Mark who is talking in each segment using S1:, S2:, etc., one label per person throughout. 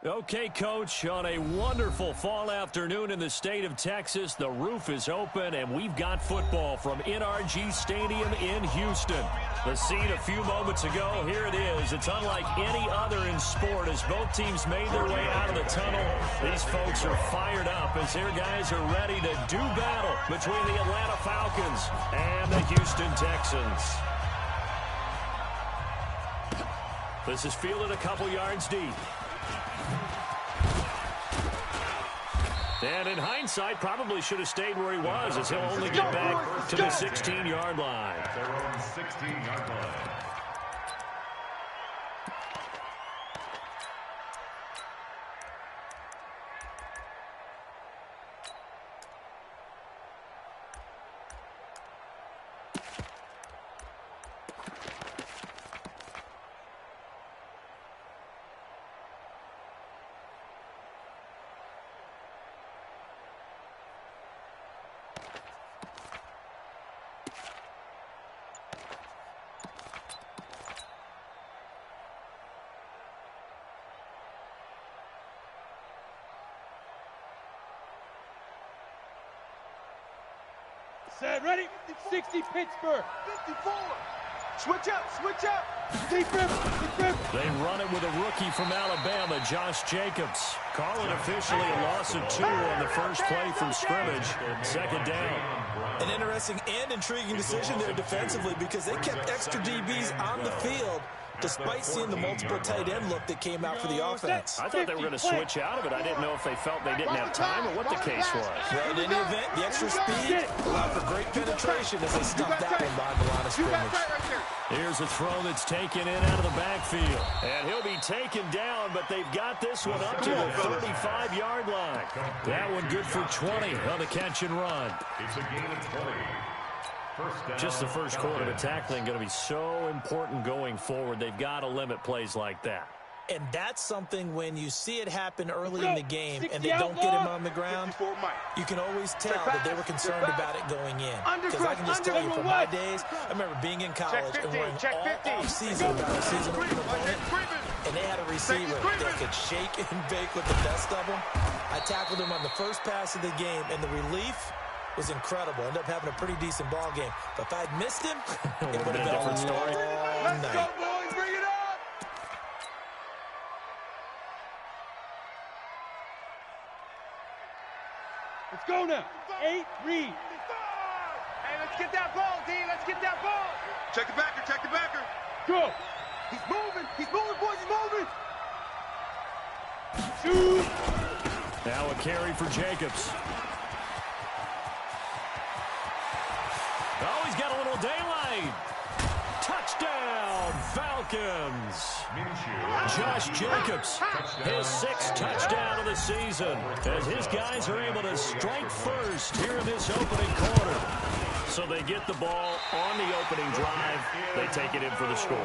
S1: Okay, Coach, on a wonderful fall afternoon in the state of Texas, the roof is open, and we've got football from NRG Stadium in Houston. The scene a few moments ago, here it is. It's unlike any other in sport as both teams made their way out of the tunnel. These folks are fired up as their guys are ready to do battle between the Atlanta Falcons and the Houston Texans. This is fielded a couple yards deep. And in hindsight, probably should have stayed where he was, as he'll only get back to the 16-yard line.
S2: Their own 16-yard line.
S3: Set, ready? 60 Pittsburgh. 54. Switch up, switch up. Deep rip, deep rip.
S1: They run it with a rookie from Alabama, Josh Jacobs. Call it officially a loss of 2 on the first play from scrimmage. Second down.
S4: An interesting and intriguing decision there defensively because they kept extra DBs on the field despite seeing the multiple tight end look that came out for the offense.
S1: I thought they were going to switch out of it. I didn't know if they felt they didn't have time or what the case was.
S4: Well, in any event, the extra speed allowed for great penetration as they stuffed that one behind the line of scrimmage.
S1: Here's a throw that's taken in out of the backfield. And he'll be taken down, but they've got this one up to the 35-yard line. That one good for 20 on the catch and run.
S2: It's a gain of 20.
S1: Just the first quarter, but tackling going to be so important going forward. They've got to limit plays like that.
S4: And that's something when you see it happen early in the game and they don't get him on the ground, you can always tell that they were concerned about it going in. Because I can just tell you from my days, I remember being in college and worrying all off-season about a season opening opponent, and they had a receiver that could shake and bake with the best of them. I tackled him on the first pass of the game, and the relief was incredible. Ended up having a pretty decent ball game. But if I'd missed him, it would have been a different story.
S3: Let's go, boys. Bring it up. Let's go now. 8, read.
S5: Hey, let's get that ball, D. Let's get that ball.
S6: Check the backer. Check the backer.
S3: Go.
S5: He's moving. He's moving, boys. He's moving.
S3: Shoot.
S1: Now a carry for Jacobs. Oh, he's got a little daylight. Touchdown, Falcons. Josh Jacobs, his 6th touchdown of the season, as his guys are able to strike first here in this opening quarter. So they get the ball on the opening drive. They take it in for the score.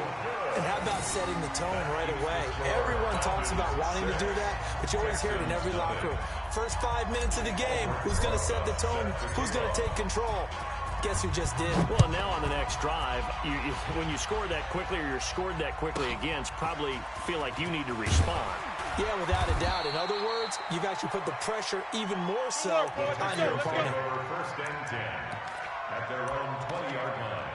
S4: And how about setting the tone right away? Everyone talks about wanting to do that, but you always hear it in every locker room. First 5 minutes of the game, who's going to set the tone? Who's going to take control? Guess who just did?
S1: Well, now on the next drive, when you score that quickly or you're scored that quickly against, probably feel like you need to respond.
S4: Yeah, without a doubt. In other words, you've actually put the pressure even more so on your opponent.
S2: First and 10 at their own 20-yard line.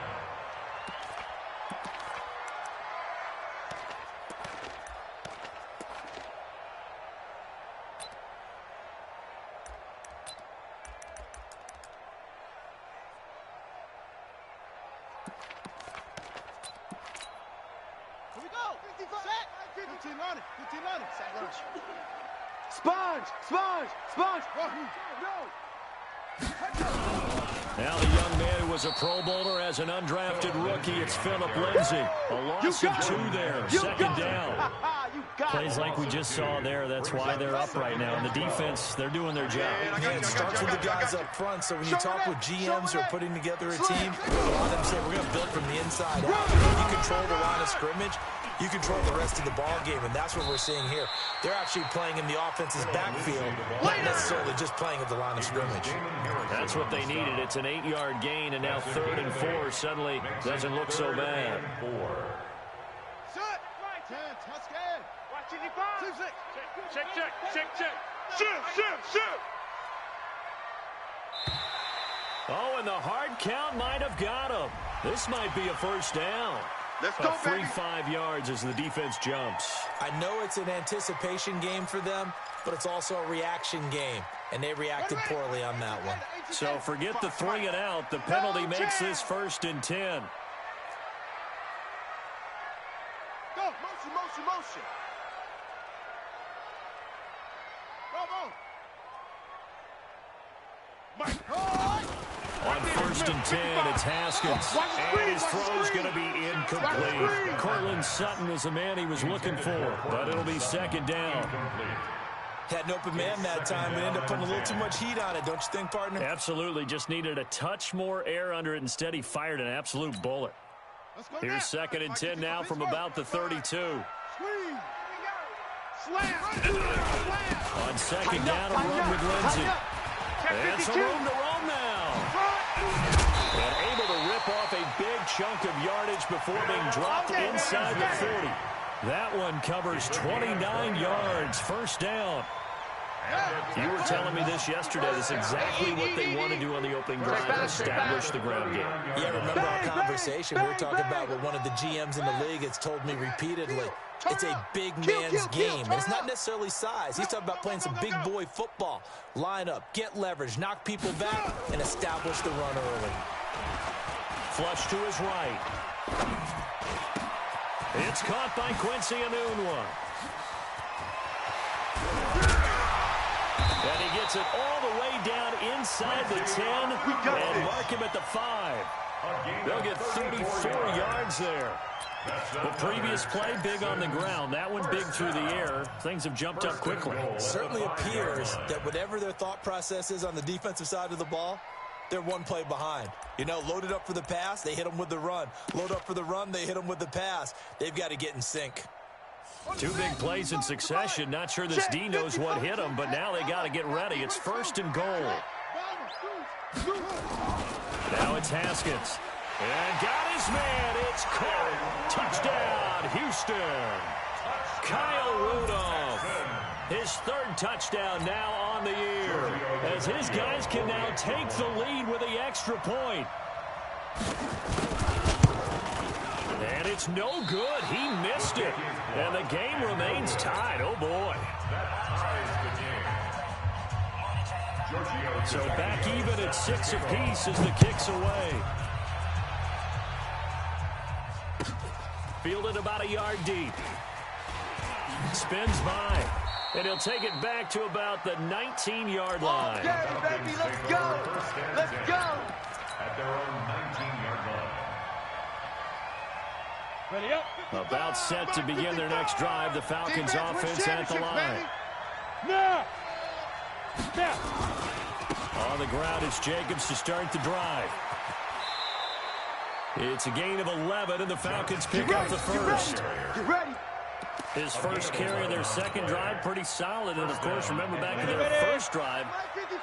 S5: Sponge, sponge, sponge.
S1: Now the young man who was a Pro Bowler as an undrafted rookie, it's Phillip Lindsay. A loss of 2 there, second down. Plays like we just saw there, that's why they're up right now. And the defense, they're doing their job.
S4: Yeah, it starts with the guys up front, so when you talk with GMs who are putting together a team, a lot of them say we're going to build from the inside out. You control the line of scrimmage, you control the rest of the ball game, and that's what we're seeing here. They're actually playing in the offense's backfield, not necessarily just playing at the line of scrimmage.
S1: That's what they needed. It's an 8-yard gain, and now 3rd and 4 suddenly doesn't look so bad.
S5: Check. Shoot.
S1: Oh, and the hard count might have got him. This might be a first down.
S6: Let's go,
S1: free
S6: baby.
S1: 5 yards as the defense jumps.
S4: I know it's an anticipation game for them, but it's also a reaction game, and they reacted poorly on that one.
S1: So forget the 3 and out. The penalty makes this 1st and 10.
S3: Go, motion.
S1: On 1st and 10, it's Haskins. And his throw's going to be incomplete. Cortland Sutton is the man he was looking for, but it'll be 2nd down.
S4: Had an open man that time, but ended up putting a little too much heat on it, don't you think, partner?
S1: Absolutely. Just needed a touch more air under it. Instead, he fired an absolute bullet. Here's 2nd and 10 now from about the 32. On 2nd down, a run with Lindsey. And some room to roam now. And able to rip off a big chunk of yardage before being dropped inside the 40. That one covers 29 yards. 1st down. You were telling me this yesterday. This is exactly what they want to do on the opening drive, establish the ground game.
S4: Yeah, remember our conversation? We were talking about what one of the GMs in the league has told me repeatedly. It's a big man's game, and it's not necessarily size. He's talking about playing some big boy football. Line up, get leverage, knock people back, and establish the run early.
S1: Flush to his right. It's caught by Quincy Enunwa. And he gets it all the way down inside the 10 and mark him at the 5. They'll get 34 yards there. The previous play, big on the ground. That one big through the air. Things have jumped up quickly.
S4: Certainly appears that whatever their thought process is on the defensive side of the ball, they're one play behind. You know, loaded up for the pass, they hit them with the run. Load up for the run, they hit them with the pass. They've got to get in sync.
S1: 2 big plays in succession. Not sure this D knows what hit him, but now they got to get ready. It's 1st and goal. Now it's Haskins. And got his man. It's caught. Touchdown, Houston. Kyle Rudolph. His 3rd touchdown now on the year, as his guys can now take the lead with the extra point. And it's no good. He missed it. And the game remains tied. Oh, boy. So back even at 6 apiece as the kick's away. Fielded about a yard deep. Spins by. And he'll take it back to about the 19-yard line.
S3: Okay, baby, let's go. Let's go.
S2: At their own 19-yard line.
S3: Ready up.
S1: About set to begin their next drive. The Falcons offense at the line.
S3: Now.
S1: On the ground, it's Jacobs to start the drive. It's a gain of 11, and the Falcons pick up the first.
S3: Get ready.
S1: His first carry of their 2nd drive, pretty solid. And, of course, remember back to their first drive,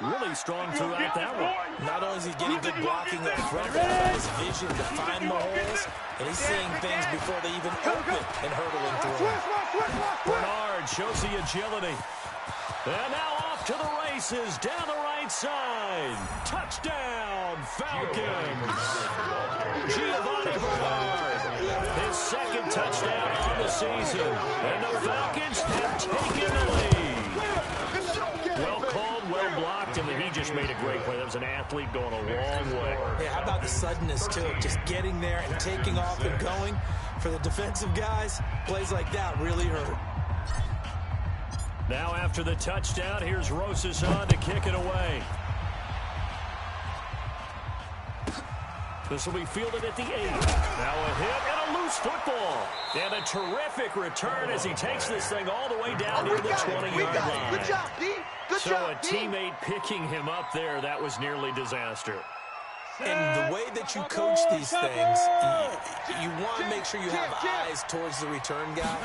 S1: really strong throughout that one.
S4: Not only is he getting good blocking up front, but he's got his vision to find the holes, and he's seeing things before they even open and hurtling through them.
S1: Bernard shows the agility. And now off to the races, down the right side. Touchdown, Falcons. Giovanni Bernard, his 2nd touchdown on the season. And the Falcons have taken the lead. Well called, well blocked, and he just made a great play. That was an athlete going a long way.
S4: Yeah, how about the suddenness, too? Just getting there and taking off and going. For the defensive guys, plays like that really hurt.
S1: Now after the touchdown, here's Rosas on to kick it away. This will be fielded at the 8. Now a hit and a loose football. And a terrific return as he takes this thing all the way down near the 20-yard line.
S3: Good job, D. Good
S1: So
S3: job,
S1: a teammate picking him up there, that was nearly disaster.
S4: And the way that you coach these things, you want to make sure you have eyes towards the return guy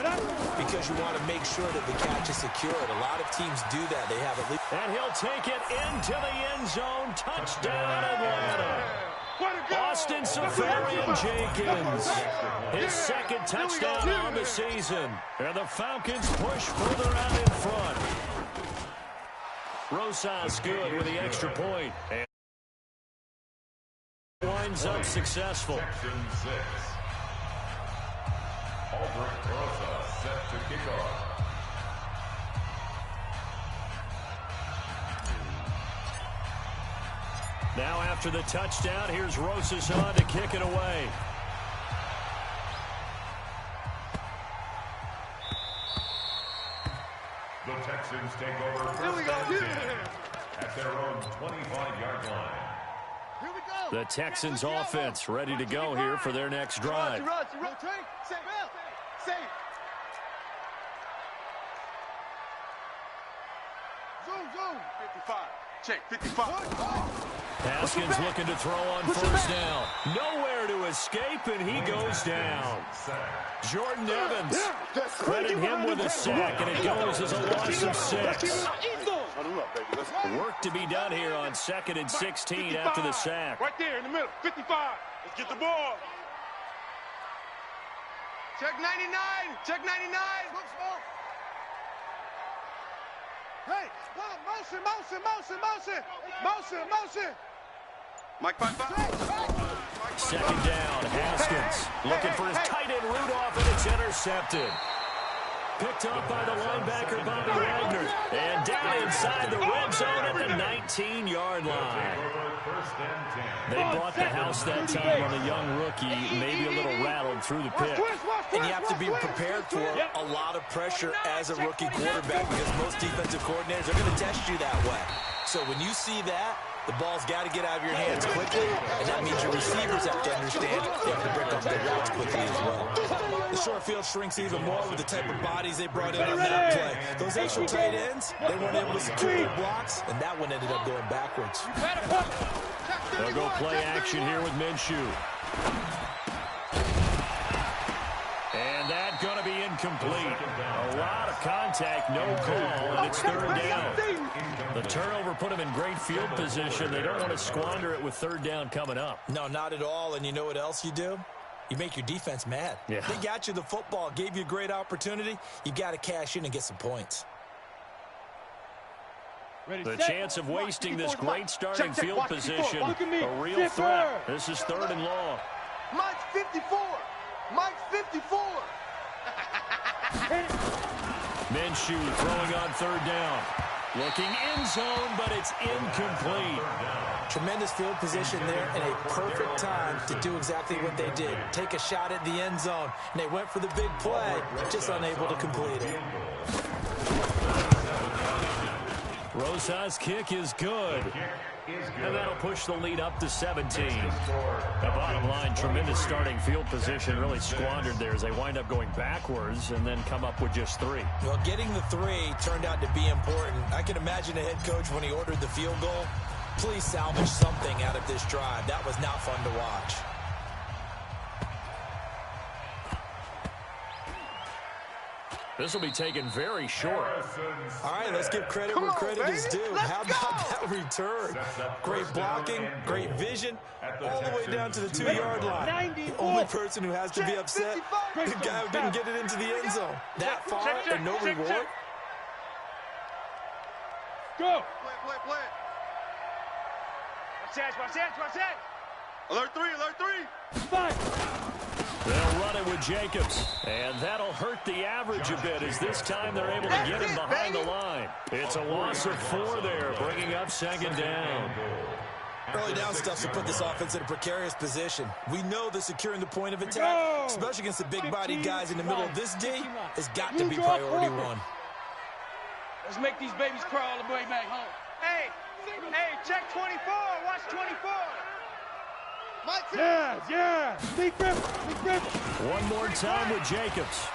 S4: because you want to make sure that the catch is secured. A lot of teams do that. They have at least.
S1: And he'll take it into the end zone. Touchdown, Atlanta. Austin Safarian-Jenkins, his second touchdown on the season. And the Falcons push further out in front. Rosas good with the extra point. And winds up successful.
S2: Section 6. Aldrich Rosas set to kick off.
S1: Now after the touchdown, here's Rosas on to kick it away.
S2: The Texans take over first and 10 at their own 25-yard line.
S3: Here we go.
S1: The Texans offense ready to go here for their next drive.
S3: Rotate. Safe. Safe. Zoom. 55. Check. 55.
S1: Haskins looking to throw on first down. Nowhere to escape, and he goes down. Jordan Evans, credit him with a sack, and it goes as a loss of 6. Work to be done here on 2nd and 16 after the sack.
S5: Right there in the middle. 55. Let's get the ball.
S6: Check 99. Check 99.
S3: Hey, motion.
S6: Mike 5-5.
S1: Second down, Haskins looking for his tight end Rudolph, and it's intercepted. Picked up by the linebacker Bobby Wagner, and down inside the red zone at the 19-yard line. They brought the house that time on the young rookie, maybe a little rattled through the pick.
S4: And you have to be prepared for a lot of pressure as a rookie quarterback because most defensive coordinators are going to test you that way. So when you see that, the ball's got to get out of your hands quickly, and that means your receivers have to understand they have to break up their routes quickly as well. The short field shrinks even more with the type of bodies they brought in on that play. Those extra tight ends, they weren't able to secure their blocks, and that one ended up going backwards.
S1: They'll go play action here with Minshew. And that's going to be incomplete. A lot of contact, no call, and it's 3rd down. The turnover put them in great field position. They don't want to squander it with 3rd down coming up.
S4: No, not at all, and you know what else you do? You make your defense mad.
S1: Yeah.
S4: They got you the football, gave you a great opportunity. You got to cash in and get some points.
S1: The chance of wasting this great starting field position, a real threat. This is 3rd and long.
S3: Mike's 54.
S1: Minshew throwing on 3rd down. Looking end zone, but it's incomplete.
S4: Tremendous field position there and a perfect time to do exactly what they did. Take a shot at the end zone, and they went for the big play, just unable to complete it.
S1: Rosas' kick is good. And that'll push the lead up to 17. The bottom line, tremendous starting field position, really squandered there as they wind up going backwards and then come up with just 3.
S4: Well, getting the 3 turned out to be important. I can imagine the head coach when he ordered the field goal. Please salvage something out of this drive. That was not fun to watch.
S1: This will be taken very short.
S4: All right, let's give credit where credit is due. How about that return? Great blocking, great vision, all the way down to the 2-yard line. The only person who has to be upset, the guy who didn't get it into the end zone. That far and no reward?
S3: Go.
S6: Play.
S5: Watch that.
S6: Alert 3.
S3: 5.
S1: They'll run it with Jacobs, and that'll hurt the average a bit as this time they're able to get him behind the line. It's a loss of 4 there, bringing up 2nd down.
S4: Early down stuff to put this offense in a precarious position. We know that securing the point of attack, especially against the big-bodied guys in the middle of this D, has got to be priority 1.
S3: Let's make these babies crawl all the way back home.
S5: Hey, check 24. Watch 24.
S3: Yeah. Big grip.
S1: One more time with Jacobs.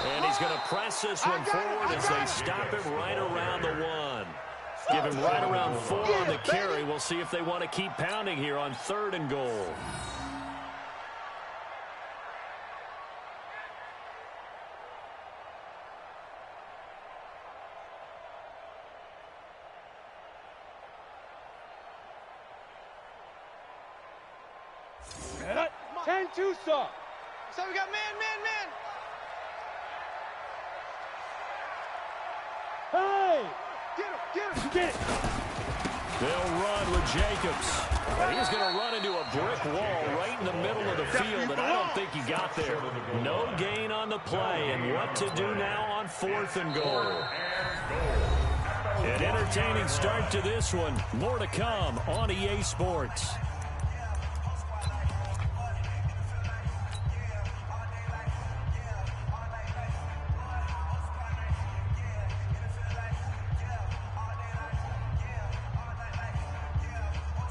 S1: And he's going to press this one forward as they stop him right around the 1. Give him right around 4 on the carry. We'll see if they want to keep pounding here on 3rd and goal.
S3: 10-2 soft.
S5: So we got man.
S3: Hey! Get him! Get it!
S1: They'll run with Jacobs. And he's going to run into a brick wall right in the middle of the field, and I don't think he got there. No gain on the play, and what to do now on 4th and goal. An entertaining start to this one. More to come on EA Sports.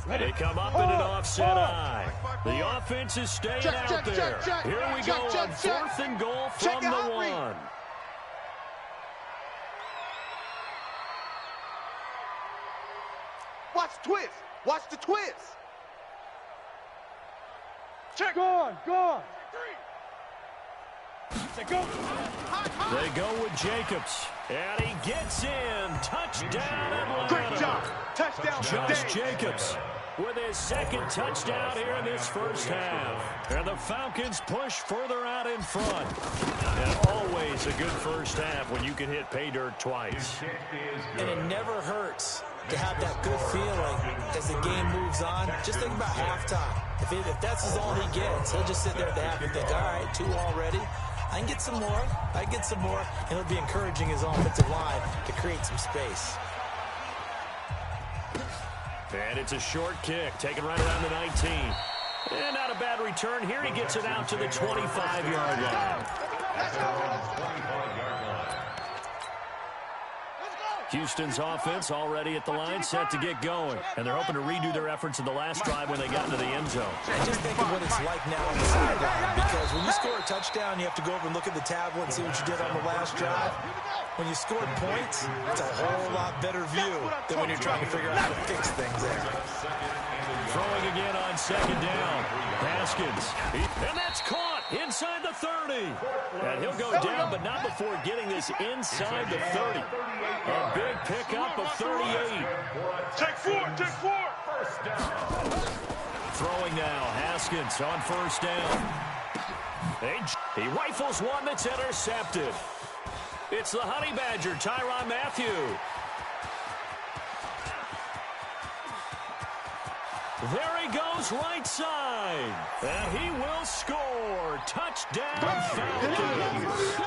S1: They come up in an offset eye. The offense is staying out there. Here we go on 4th and goal from the 1.
S6: Watch the twist. Watch the twist.
S3: Check. Go on. Go.
S1: They go with Jacobs. And he gets in. Touchdown, Atlanta.
S6: Great job. Touchdown.
S1: Josh Jacobs with his 2nd touchdown here in this first half. And the Falcons push further out in front. And always a good first half when you can hit pay dirt twice.
S4: And it never hurts to have that good feeling as the game moves on. Just think about halftime. If that's all he gets, he'll just sit there at the half and think, all right, 2 already. I can get some more. And he'll be encouraging his offensive line to create some space.
S1: And it's a short kick, taken right around the 19. And not a bad return. Here he gets it out to the 25-yard line. Houston's offense already at the line, set to get going. And they're hoping to redo their efforts in the last drive when they got into the end zone.
S4: And just think of what it's like now on the sideline. Because when you score a touchdown, you have to go over and look at the tablet and see what you did on the last drive. When you scored points, it's a whole lot better view than when you're trying to figure out how to fix things there.
S1: Throwing again on 2nd down. Haskins. And that's caught inside the 30. And he'll go down, but not before getting this inside the 30. A big pickup of 38.
S6: Take 4.
S2: First down.
S1: Throwing now. Haskins on 1st down. He rifles one that's intercepted. It's the Honey Badger, Tyrann Mathieu. There he goes, right side. And he will score. Touchdown, Falcons.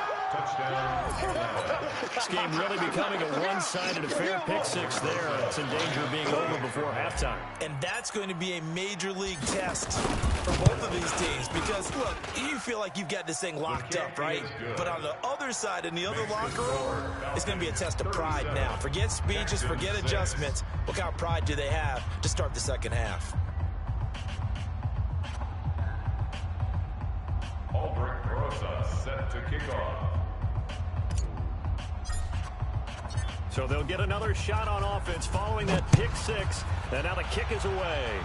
S1: This game really becoming a one-sided affair. Pick 6 there. It's in danger of being over before halftime.
S4: And that's going to be a major league test for both of these teams. Because, look, you feel like you've got this thing locked up, right? But on the other side, in the other locker room, it's going to be a test of pride now. Forget speeches, forget adjustments. What kind of pride do they have to start the second half?
S2: Aldrich Rosa set to kick off.
S1: So they'll get another shot on offense following that pick 6. And now the kick is away.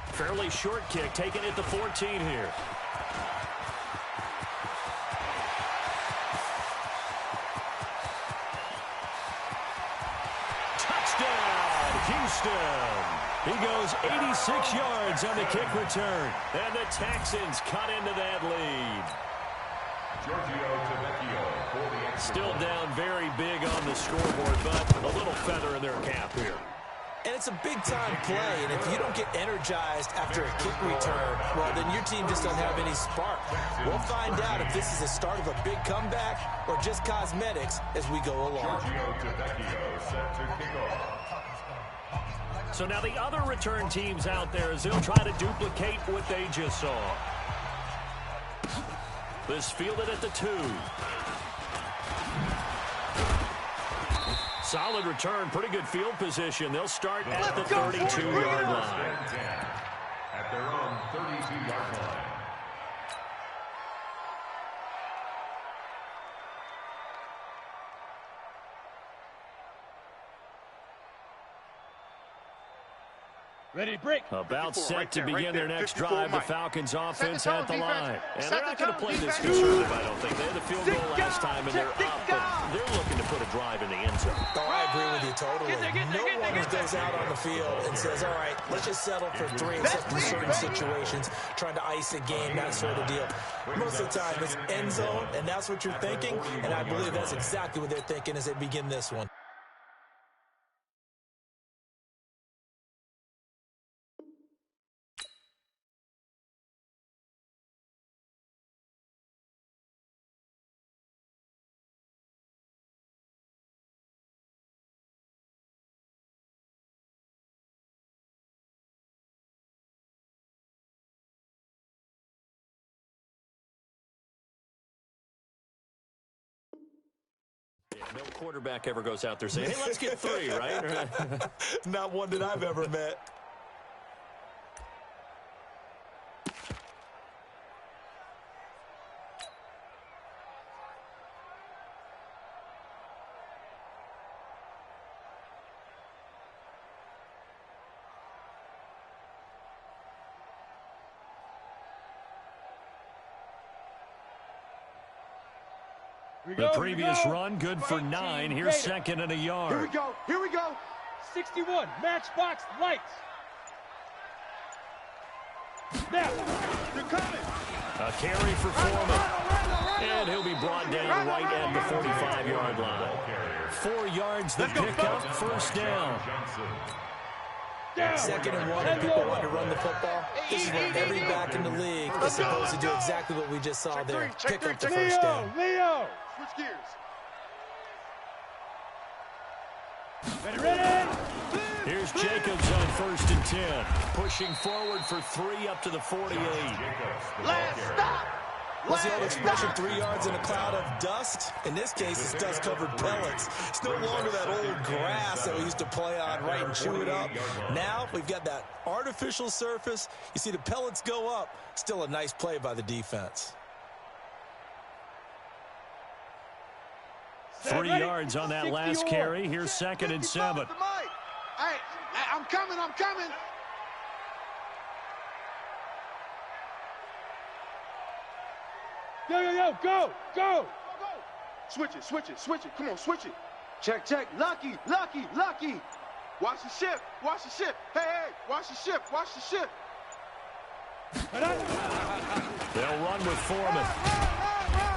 S1: Fairly short kick, taking it to 14 here. Touchdown, Houston. He goes 86 yards on the kick return. And the Texans cut into that lead. Still down very big on the scoreboard, but a little feather in their cap here.
S4: And it's a big-time play, and if you don't get energized after a kick return, well, then your team just doesn't have any spark. We'll find out if this is the start of a big comeback or just cosmetics as we go along.
S1: So now the other return teams out there as they'll try to duplicate what they just saw. This fielded at the 2. Solid return, pretty good field position. They'll start at the 32-yard line.
S2: At their own 32-yard line.
S3: Ready to break.
S1: About set to begin their next drive. The Falcons offense
S5: Set
S1: at the
S5: the tone,
S1: line.
S5: defense.
S1: And they're not going to play this
S5: Defense.
S1: conservative, I don't think. They had the field goal last time, and they're up. But they're looking to put a drive in the end zone.
S4: Oh, I agree with you totally. No one goes out on the field and says, all right, let's just settle for 3 except in certain situations, trying to ice a game, that sort of deal. Most of the time, it's end zone, and that's what you're thinking, and I believe that's exactly what they're thinking as they begin this one.
S1: Yeah, no quarterback ever goes out there saying, hey, let's get 3, right?
S4: Not one that I've ever met.
S1: The previous run, good for 9. Here's second and a yard.
S6: Here we go. Here we go.
S3: 61, matchbox lights. Now,
S6: They're coming.
S1: A carry for Foreman. And he'll be brought down right at the 45-yard line. 4 yards the pickup, first down.
S4: Second and 1, and people want to run the football. This is where every back in the league is supposed to do exactly what we just saw there. Pick up the first down.
S3: Leo.
S6: Switch gears.
S3: Ready.
S1: Here's Jacobs on first and 10. Pushing forward for 3 up to the 48.
S6: Last stop.
S4: What's the old expression, 3 yards in a cloud of dust? In this case, it's dust-covered pellets. It's no longer that old grass that we used to play on, right, and chew it up. Now we've got that artificial surface. You see the pellets go up. Still a nice play by the defense.
S1: 3 yards on that last carry. Here's second and 7.
S6: Hey, I'm coming.
S3: Yo, go.
S6: Switch it. Come on, switch it. Check. Lucky. Watch the ship. Hey, watch the ship.
S1: They'll run with Foreman.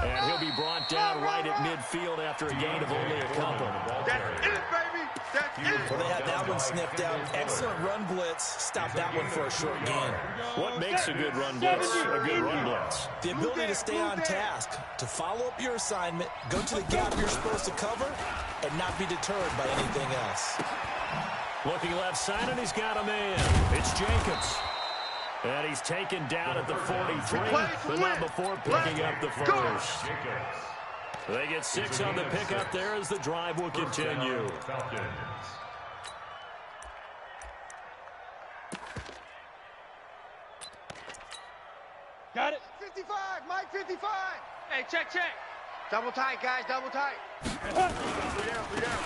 S1: And he'll be brought down right at midfield after a gain of only a couple.
S6: That's it, baby. That's it.
S4: Well, they had that one sniffed out. Excellent run blitz. Stop that one for a short gain.
S1: What makes a good run blitz a good run blitz?
S4: The ability to stay on task, to follow up your assignment, go to the gap you're supposed to cover, and not be deterred by anything else.
S1: Looking left side, and he's got a man. It's Jacobs. And he's taken down at the 43, but not before picking up the first. They get 6 on the pickup there as the drive will continue.
S3: Got it.
S6: 55, Mike 55.
S5: Hey, check. Double tight, guys, double tight.
S6: 3 down.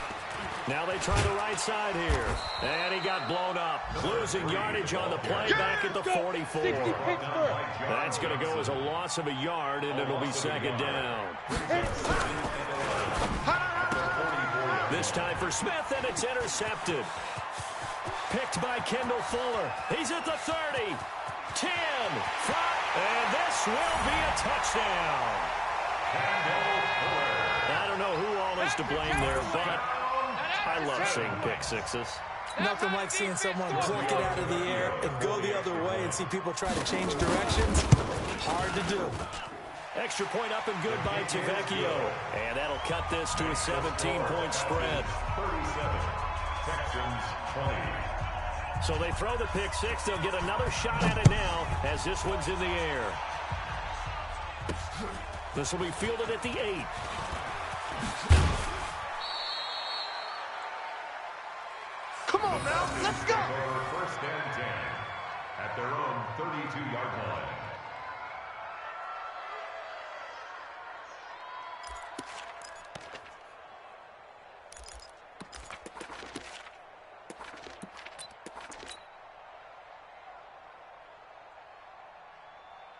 S1: Now they try the right side here. And he got blown up. Losing yardage on the play back at the 44.
S3: 60 Pittsburgh.
S1: That's going to go as a loss of a yard, and it'll be second down. This time for Smith, and it's intercepted. Picked by Kendall Fuller. He's at the 30. 10. And this will be a touchdown. I don't know who all is to blame there, but I love seeing pick sixes.
S4: Nothing like seeing someone pluck it out of the air and go the other way and see people try to change directions. Hard to do.
S1: Extra point up and good by Tavecchio. And that'll cut this to a 17-point spread.
S2: 37, Texans 20.
S1: So they throw the pick six. They'll get another shot at it now as this one's in the air. This will be fielded at the 8.
S6: Come on now, let's go.
S2: First and 10 at their own 32-yard line.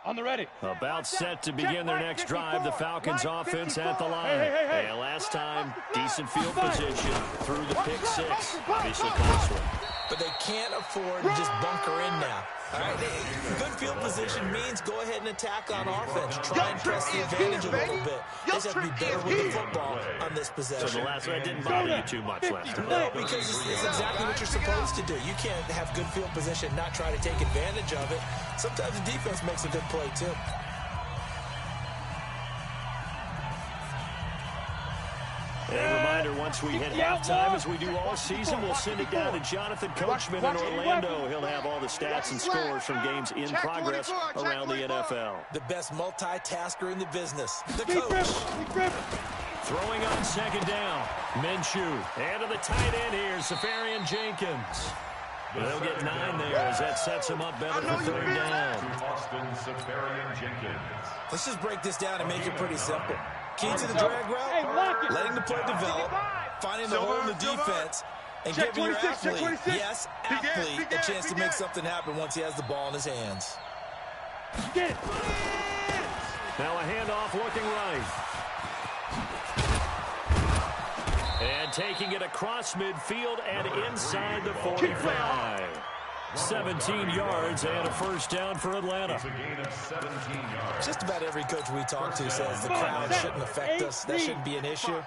S3: On the ready.
S1: About set to begin their next drive, the Falcons offense at the line. And last time, decent field position through the pick six. Obviously costly.
S4: But they can't afford to just bunker in now. All right, good field position means go ahead and attack on offense. Try and press the advantage a little bit. They just have to be better with the football on this possession.
S1: So the last one didn't bother you too much last time.
S4: No, because it's exactly what you're supposed to do. You can't have good field position, not try to take advantage of it. Sometimes the defense makes a good play, too.
S1: And a reminder, once we hit halftime, as we do all season, we'll send it down to Jonathan Coachman in Orlando. He'll have all the stats and scores from games in progress around the NFL.
S4: The best multitasker in the business, the coach.
S1: Throwing on second down, Minshew. And to the tight end here, Safarian Jenkins. They'll get 9 there as that sets him up better for third down.
S4: Let's just break this down and make it pretty simple. Key to the drag route, letting the play develop, finding the hole in the defense, and giving your athlete, yes, athlete, a chance to make something happen once he has the ball in his hands.
S1: Now a handoff looking right. And taking it across midfield and inside the 45. 17 yards and a first down for Atlanta.
S4: Just about every coach we talk to says the crowd shouldn't affect us. That shouldn't be an issue.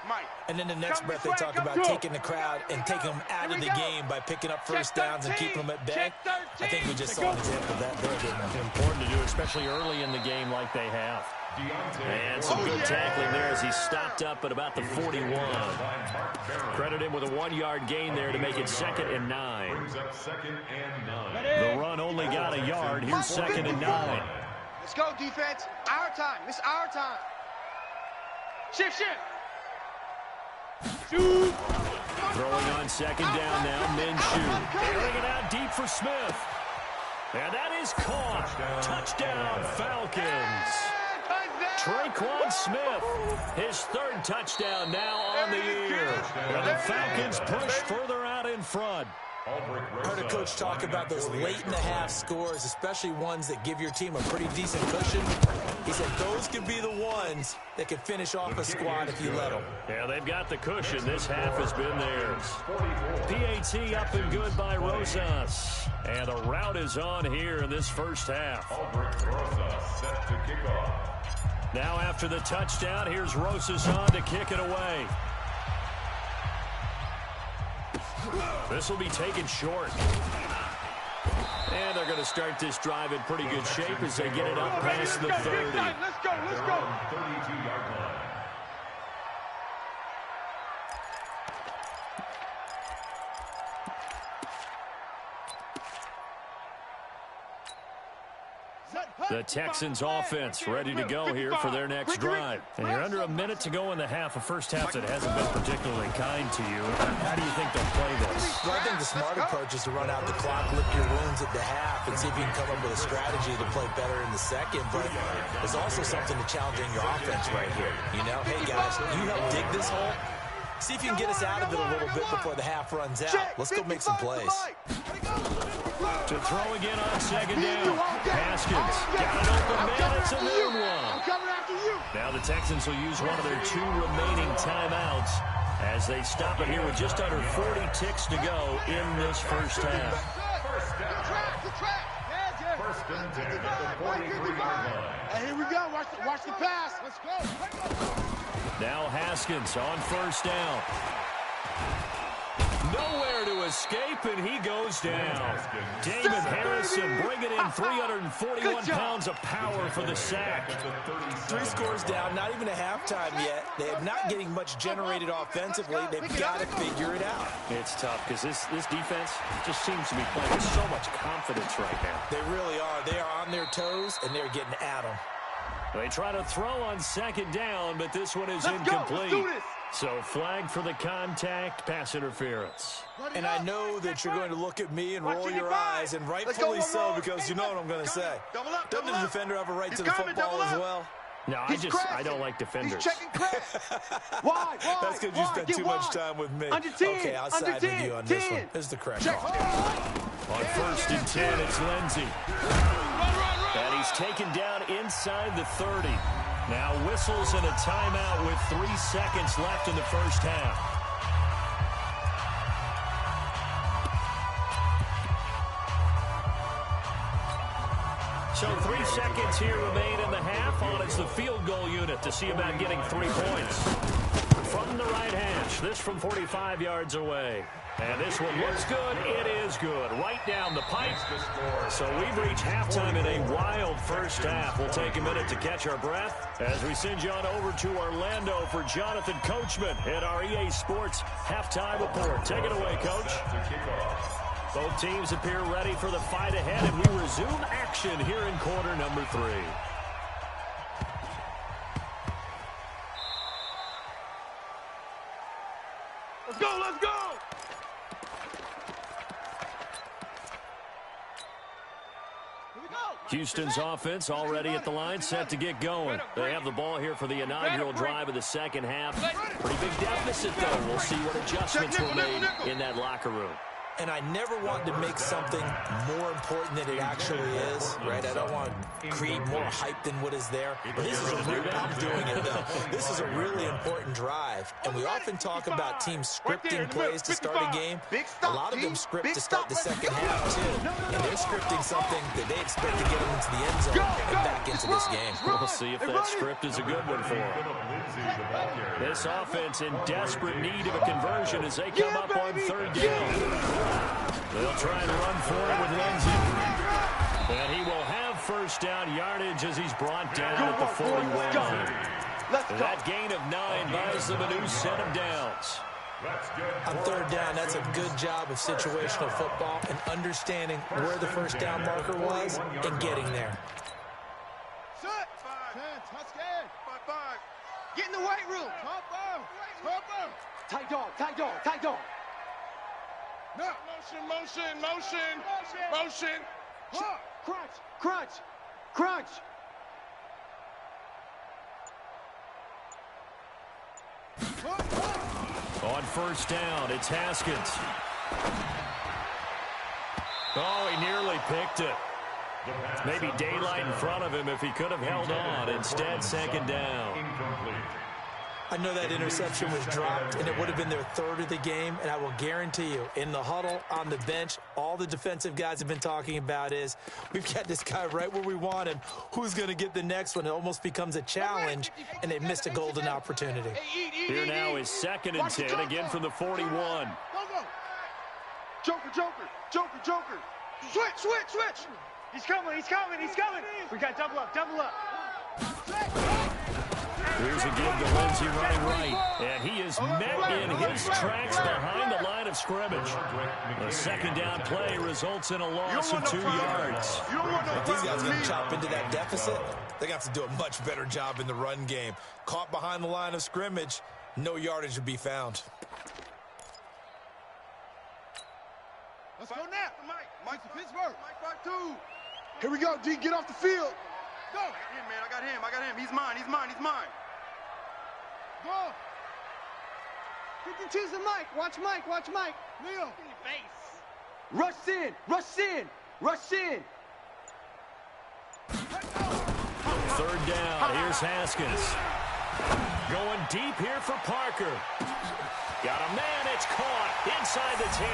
S4: And then the next breath they talk about taking the crowd and taking them out of the game by picking up first downs and keeping them at bay. I think we just saw an example of that there, didn't we?
S1: Important to do, especially early in the game like they have. And some good tackling there as he stopped up at about the 41. Credit him with a 1-yard gain there to make it 2nd and 9. The run only got a yard. Here's 2nd and 9.
S5: Let's go, defense. Our time. It's our time. Shift.
S3: Shoot.
S1: Throwing on second down now, Minshew. Airing it out deep for Smith. And that is caught. Touchdown, Falcons. Traquan Smith, his 3rd touchdown now on the year. And the Falcons push further out in front.
S4: Heard a coach talk about those late-in-the-half scores, especially ones that give your team a pretty decent cushion. He said those could be the ones that could finish off a squad if you let them.
S1: Yeah, they've got the cushion. This half has been theirs. PAT up and good by Rosas. And the route is on here in this first half.
S2: Set to kick off.
S1: Now after the touchdown, here's Rosas on to kick it away. This will be taken short. And they're going to start this drive in pretty good shape as they get it up past the 30.
S3: Let's go.
S2: 32-yard line.
S1: The Texans offense ready to go here for their next drive. And you're under a minute to go in the half, a first half that hasn't been particularly kind to you. How do you think they'll play this?
S4: Well, I think the smart approach is to run out the clock, lick your wounds at the half, and see if you can come up with a strategy to play better in the second. But there's also something to challenging your offense right here. You know, hey, guys, you help dig this hole. See if you can get us out of it a little bit before the half runs out. Let's go make some plays.
S1: To throw again on second down. Haskins got an open man. It's a new one. Now the Texans will use one of their 2 remaining timeouts as they stop it here with just under 40 ticks to go in this first half.
S2: First and 10 at the 43-yard line.
S3: Hey, here we go. Watch the pass. Let's go.
S1: Now Haskins on first down. Nowhere to escape, and he goes down. Damon Harrison bringing in 341 pounds of power for the sack.
S4: 3 scores down, not even a halftime yet. They're not getting much generated offensively. They've got to figure it out.
S1: It's tough because this defense just seems to be playing with so much confidence right now.
S4: They really are. They are on their toes, and they're getting at them.
S1: They try to throw on second down, but this one is incomplete. So flag for the contact, pass interference.
S4: And I know that you're going to look at me and roll your eyes, and rightfully so, because you know what I'm going to say. Doesn't the defender have a right to the football as well?
S1: No, I don't like defenders.
S3: Why?
S4: That's because you spent too much time with me. Okay, I'll side with you on this one. This is the correct call.
S1: On first and 10, it's Lindsey. And he's taken down inside the 30. Now whistles and a timeout with 3 seconds left in the first half. So 3 seconds here remain in the half. On it's the field goal unit to see about getting 3 points. From the right hash, this from 45 yards away. And this one looks good. It is good. Right down the pipe. So we've reached halftime in a wild first half. We'll take a minute to catch our breath as we send you on over to Orlando for Jonathan Coachman at our EA Sports Halftime Report. Take it away, Coach. Both teams appear ready for the fight ahead, and we resume action here in quarter number 3.
S6: Let's go, let's go!
S1: Houston's offense already at the line, set to get going. They have the ball here for the inaugural drive of the second half. Pretty big deficit, though. We'll see what adjustments were made in that locker room.
S4: And I never want to make something more important than it actually is, right? I don't want to create more hype than what is there. But this is I'm doing it, though. This is a really important drive. And we often talk about teams scripting plays to start a game. A lot of them script to start the second half, too. And they're scripting something that they expect to get them into the end zone and back into this game.
S1: We'll see if that script is a good one for them. This offense in desperate need of a conversion as they come up on third down. They'll try and run for it with Lindsey. And he will have first down yardage as he's brought down at the 41. That gain of 9 buys them a new set of downs.
S4: On third down, that's a good job of situational football and understanding where the first down marker was and getting there.
S6: Set. 10, touchdown. 5-5. Get in the weight room. Tight dog, tight dog, tight dog. No. Motion. Crunch.
S1: On first down, it's Haskins. Oh, he nearly picked it. Maybe daylight in front of him if he could have held on. Instead, second down.
S4: I know that interception was dropped, and it would have been their third of the game, and I will guarantee you, in the huddle, on the bench, all the defensive guys have been talking about is, we've got this guy right where we want him. Who's going to get the next one? It almost becomes a challenge, and they missed a golden opportunity.
S1: Here now is 2nd and 10, again from the 41.
S6: Joker. Switch. He's coming. We got double up.
S1: Here's a give to Lindsey running right. And he is met in his tracks behind the line of scrimmage. The second down play results in a loss of 2 yards.
S4: If these guys are going to chop into that deficit, they're going to have to do a much better job in the run game. Caught behind the line of scrimmage, no yardage would be found.
S6: Let's go now. Mike to Pittsburgh. Mike 5-2. Here we go, D. Get off the field. Go. I got him. He's mine. Go. You can choose the Mike. Watch Mike. Leo. Rush in.
S1: Third down. Here's Haskins. Going deep here for Parker. Got a man. It's caught inside the 10.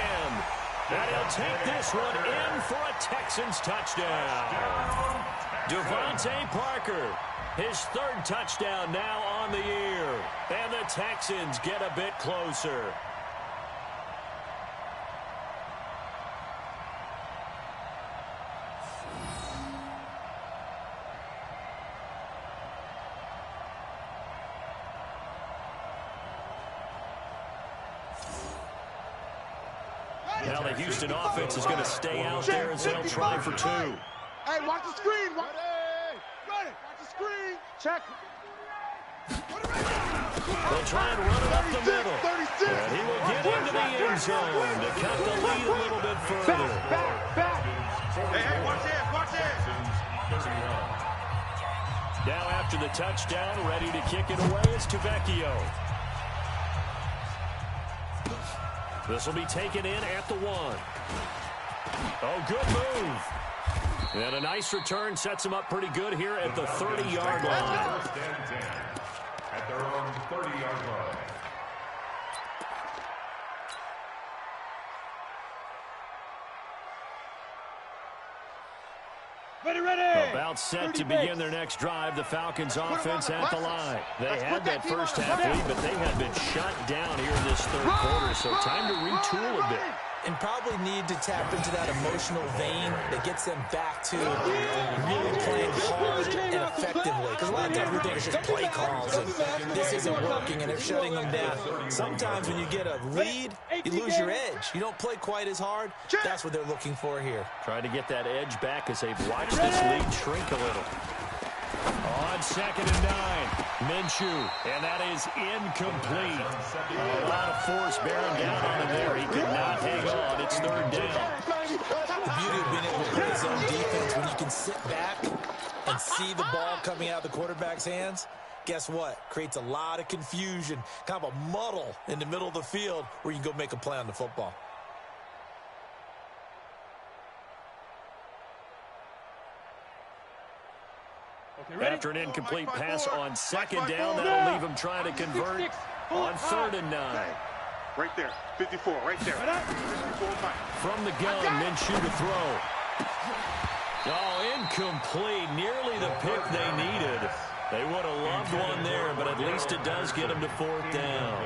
S1: And he'll take this one in for a Texans touchdown. Devontae Parker, his 3rd touchdown now on the year. And the Texans get a bit closer. Now the Houston offense is going to stay out there as they'll try for 2.
S6: Hey, watch the screen. Ready. Watch the screen. Check.
S1: They'll try and run it up the middle.
S6: 36.
S1: And he will get into the end zone to cut the lead a little bit further.
S6: Back. Hey, watch this.
S1: Now after the touchdown, ready to kick it away is Tavecchio. This will be taken in at the 1. Oh, good move. And a nice return sets him up pretty good here at the 30-yard line.
S2: First and 10 at their own 30-yard line.
S3: Ready.
S1: About set to begin their next drive. The Falcons offense at the line. They had that first half lead, but they had been shut down here in this third quarter, so time to retool a bit.
S4: And probably need to tap into that emotional vein that gets them back to really playing hard and effectively. Because a lot of times we think it's just play calls, and this isn't working, and they're shutting them down. Sometimes when you get a lead, you lose your edge. You don't play quite as hard. That's what they're looking for here.
S1: Trying to get that edge back as they've watched this lead shrink a little. On 2nd and 9, Minshew, and that is incomplete. A lot of force bearing down on him there. He could not hang on. It's 3rd down.
S4: The beauty of being able to play zone defense when you can sit back and see the ball coming out of the quarterback's hands, guess what? Creates a lot of confusion, kind of a muddle in the middle of the field where you can go make a play on the football.
S1: After an incomplete pass on 2nd down, that'll leave him trying to convert on 3rd and 9.
S6: Right there, 54, right there. 54,
S1: from the gun, Minshew to throw. Oh, incomplete. Nearly the pick they needed. They would have loved one there, but at least it does get them to 4th down.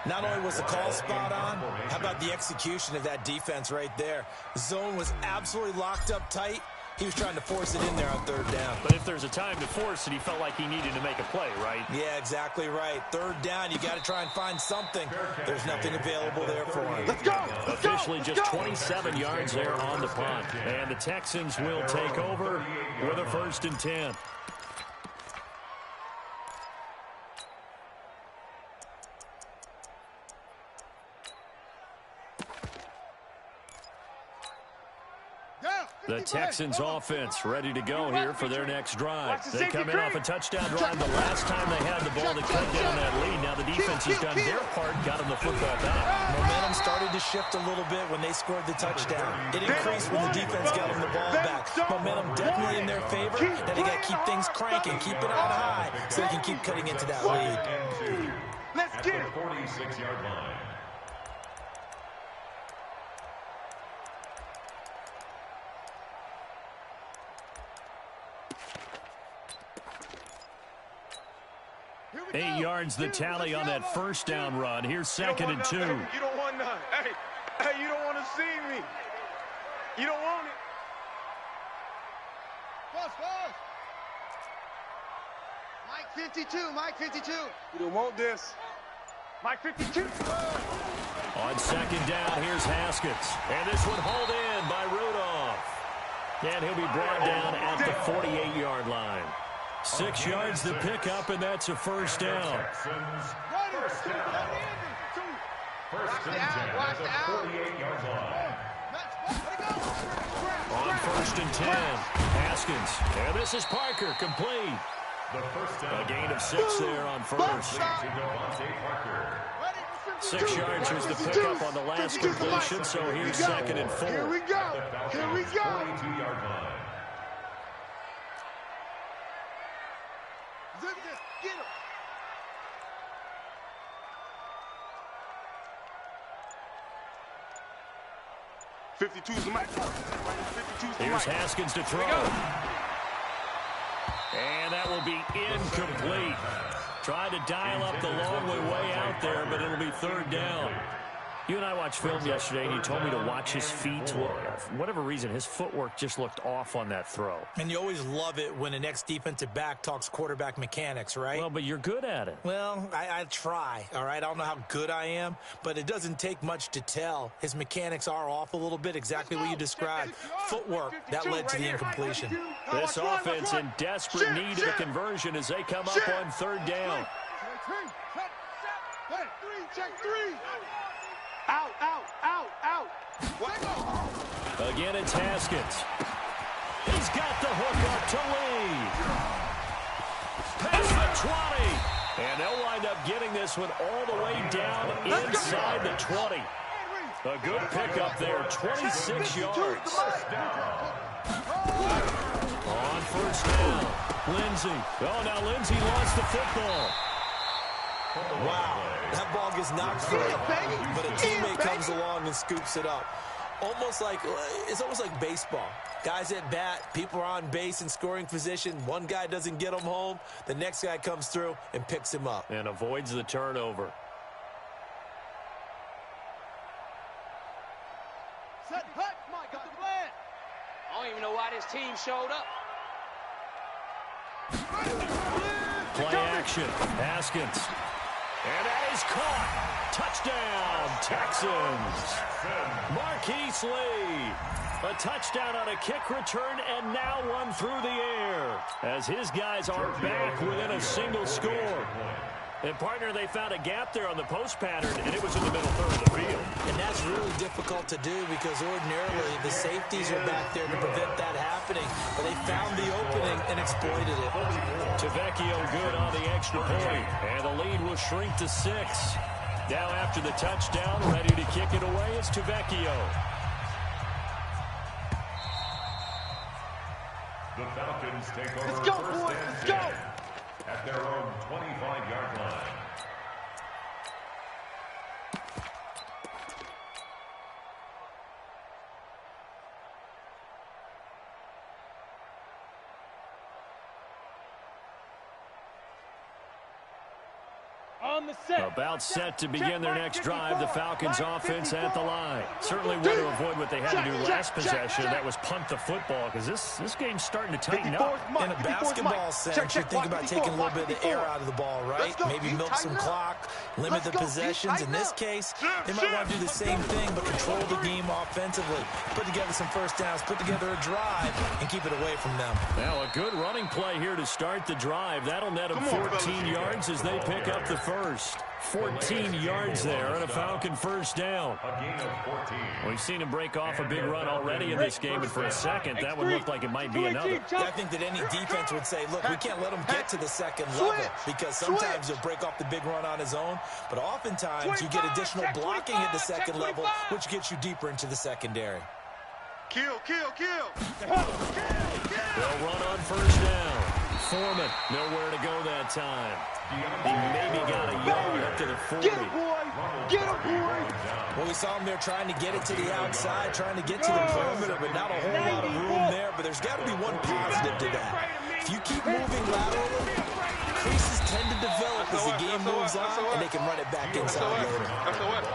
S4: Not only was the call spot on, how about the execution of that defense right there? Zone was absolutely locked up tight. He was trying to force it in there on 3rd down.
S1: But if there's a time to force it, he felt like he needed to make a play, right?
S4: Yeah, exactly right. 3rd down, you got to try and find something. There's nothing available there for him.
S6: Let's go!
S1: Officially just 27 yards there on the punt. And the Texans will take over with a 1st and 10. The Texans offense ready to go here for their next drive. They come in off a touchdown drive the last time they had the ball to cut down that lead. Now the defense has done their part, got them the football back.
S4: Momentum started to shift a little bit when they scored the touchdown. It increased when the defense got them the ball back. Momentum definitely in their favor. Now they got to keep things cranking, keep it on high so they can keep cutting into that lead.
S6: Let's get it.
S2: 46-yard line.
S1: Eight yards the tally on that 1st down run. Here's 2nd and 2.
S6: You don't want none. Hey, you don't want to see me. You don't want it.
S5: Boss. Mike 52, Mike 52.
S6: You don't want this. Mike 52.
S1: On 2nd down, here's Haskins. And this one hauled in by Rudolph. And he'll be brought down at the 48-yard line. 6 yards to pick up, and that's a 1st down.
S2: First and 10 at the 48-yard line.
S1: On 1st and 10, Haskins. And this is Parker, complete.
S2: The first down.
S1: A gain of 6 there on 1st. 6 yards, here's the pickup on the last completion, so here's 2nd and 4.
S6: Here we go. Here we go.
S2: 42-yard line.
S6: Get him. '52's the match.
S1: Here's Haskins to throw. And that will be incomplete. Tried to dial up the long way out there, but it'll be 3rd down. You and I watched film yesterday, and you told me to watch his feet. For whatever reason, his footwork just looked off on that throw.
S4: And you always love it when an ex-defensive back talks quarterback mechanics, right?
S1: Well, but you're good at it.
S4: Well, I try, all right? I don't know how good I am, but it doesn't take much to tell. His mechanics are off a little bit, exactly what you described. Footwork, that led to the incompletion.
S1: This offense in desperate need of a conversion as they come up on 3rd down.
S6: Check 3. Out.
S1: Again, it's Haskins. He's got the hook up to Lee. Past the 20. And they'll wind up getting this one all the way down inside the 20. A good pickup there, 26 yards. On first down, Lindsey. Oh, now Lindsey lost the football.
S4: Wow, that ball gets knocked free, but a teammate comes along and scoops it up. It's almost like baseball. Guys at bat, people are on base in scoring position. One guy doesn't get him home. The next guy comes through and picks him up.
S1: And avoids the turnover.
S5: Set, hut, my God, the plan. I don't even know why this team showed up.
S1: Play action, Haskins. And that is caught. Touchdown, Texans. Marquise Lee. A touchdown on a kick return and now one through the air as his guys are back within a single score. And, partner, they found a gap there on the post pattern, and it was in the middle third of the field.
S4: And that's really difficult to do because ordinarily the safeties are back there to prevent that happening. But they found the opening and exploited it.
S1: Tavecchio good on the extra point, and the lead will shrink to 6. Now after the touchdown, ready to kick it away is Tavecchio.
S2: The Falcons take over.
S3: Let's go, boys. Let's go.
S2: At their own 25-yard line.
S3: On the set.
S1: About set to begin their next drive, the Falcons offense at the line. Certainly want to avoid what they had to do last possession. That was punt the football because this game's starting to tighten up.
S4: In a basketball sense, you think about taking a little bit of the air out of the ball, right? Maybe milk some clock, limit the possessions. In this case, they might want to do the same thing but control the game offensively. Put together some first downs, put together a drive, and keep it away from them.
S1: Now a good running play here to start the drive. That'll net them 14 yards as they pick up the first. 14 yards there and a Falcon first down.
S2: A gain of 14.
S1: We've seen him break off a big run already in this game, and for a second, that would look like it might be another.
S4: I think that any defense would say, look, we can't let him get to the second level because sometimes he'll break off the big run on his own, but oftentimes you get additional blocking at the second level, which gets you deeper into the secondary.
S6: Kill.
S1: They'll run on first down. Foreman, nowhere to go that time. He maybe got a yard up to the 40.
S3: Get him, boy. Get him, boy.
S4: Well, we saw him there trying to get it to the outside, trying to get to the perimeter, but not a whole lot of room there. But there's got to be one positive to that. If you keep moving laterally, creases tend to develop as the game moves on, and they can run it back inside later.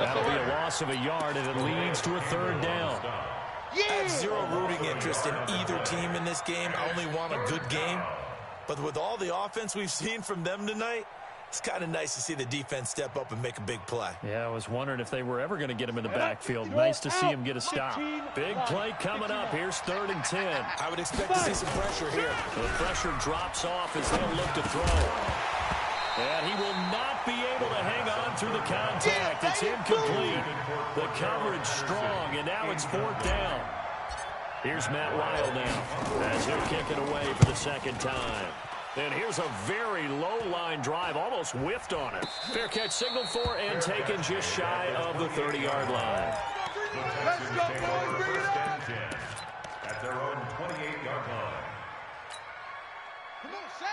S1: That'll be a loss of a yard, and it leads to a third down.
S4: I have zero rooting interest in either team in this game. I only want a good game. But with all the offense we've seen from them tonight, it's kind of nice to see the defense step up and make a big play.
S1: Yeah, I was wondering if they were ever going to get him in the backfield. Nice to see him get a stop. Big play coming up. Here's 3rd and 10.
S4: I would expect to see some pressure here.
S1: The pressure drops off as they'll look to throw. And he will not be able to hang on through the contact. It's incomplete. The coverage strong, and now it's 4th down. Here's Matt Wild now as he'll kick it away for the second time. And here's a very low-line drive, almost whiffed on it. Fair catch signaled for and taken just shy of the 30-yard line.
S6: Let's go, boys. Bring it up.
S2: At their own 28-yard line.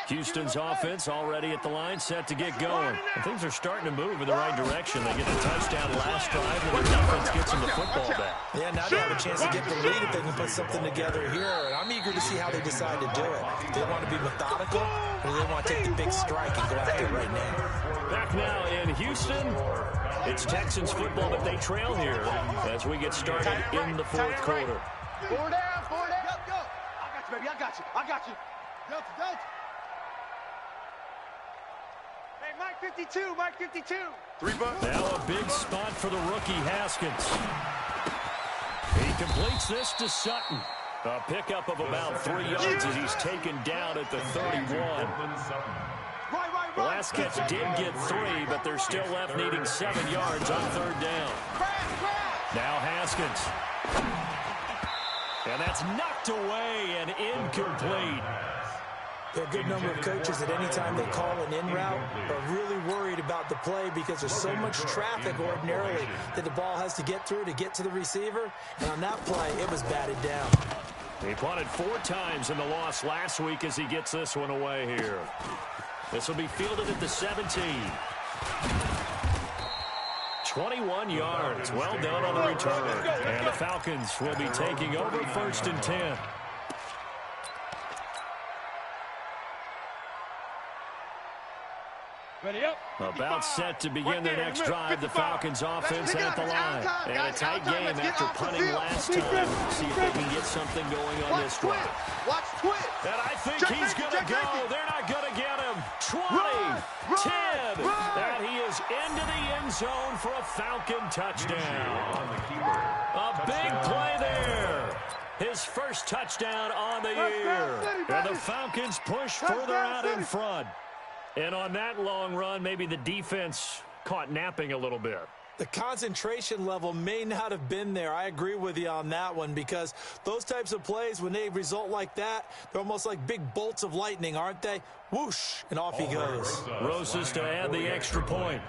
S1: Houston's offense already at the line, set to get going. And things are starting to move in the right direction. They get the touchdown last drive, and the defense gets them the football back.
S4: Yeah, now they have a chance to get the lead if they can put something together here. And I'm eager to see how they decide to do it. Do they want to be methodical, or do they want to take the big strike and go after it right now?
S1: Back now in Houston, it's Texans football, but they trail here as we get started in the 4th quarter.
S5: 4 down. Go. I got you, baby. I got you. Delta. Hey, Mike 52.
S6: 3 bucks.
S1: Now a big spot for the rookie Haskins. He completes this to Sutton. A pickup of about 3 yards as he's taken down at the 31. The last catch did get 3, but they're still left needing 7 yards on 3rd down. Now Haskins. And that's knocked away and incomplete.
S4: There are a good number of coaches that any time they call an in route are really worried about the play because there's so much traffic ordinarily that the ball has to get through to get to the receiver. And on that play, it was batted down.
S1: He punted 4 times in the loss last week as he gets this one away here. This will be fielded at the 17. 21 yards. Well done on the return. And the Falcons will be taking over 1st and 10.
S3: Ready up.
S1: About set to begin their next drive. The Falcons offense at the line. And a tight game after punting last time. See if they can get something going on this drive.
S5: Watch twist.
S1: And I think he's going to go. They're not going to get him. 20, 10. And he is into the end zone for a Falcon touchdown. A big play there. His first touchdown on the year. And the Falcons push further out in front. And on that long run, maybe the defense caught napping a little bit.
S4: The concentration level may not have been there. I agree with you on that one because those types of plays, when they result like that, they're almost like big bolts of lightning, aren't they? Whoosh, and off he goes.
S1: Rosas to add the extra point.